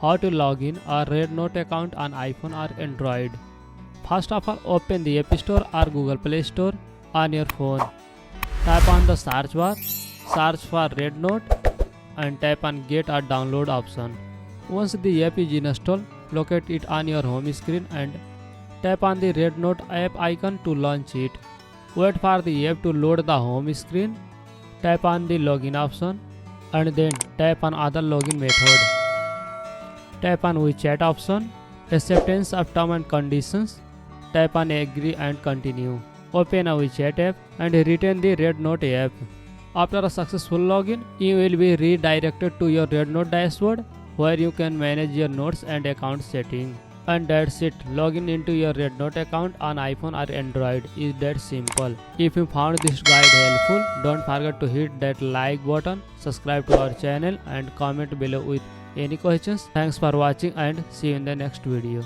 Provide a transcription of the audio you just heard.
How to log in a REDnote account on iPhone or Android. First of all, open the App Store or Google Play Store on your phone. Tap on the search bar, search for REDnote and tap on Get or Download option. Once the app is installed, locate it on your home screen and tap on the REDnote app icon to launch it. Wait for the app to load the home screen. Tap on the login option and then tap on other login method. Tap on WeChat option, acceptance of terms and conditions. Tap on agree and continue. Open a WeChat app and retain the REDnote app. After a successful login, you will be redirected to your REDnote dashboard where you can manage your notes and account settings. And that's it. Login into your REDnote account on iPhone or Android is that simple. If you found this guide helpful, don't forget to hit that like button, subscribe to our channel and comment below with any questions. Thanks for watching and see you in the next video.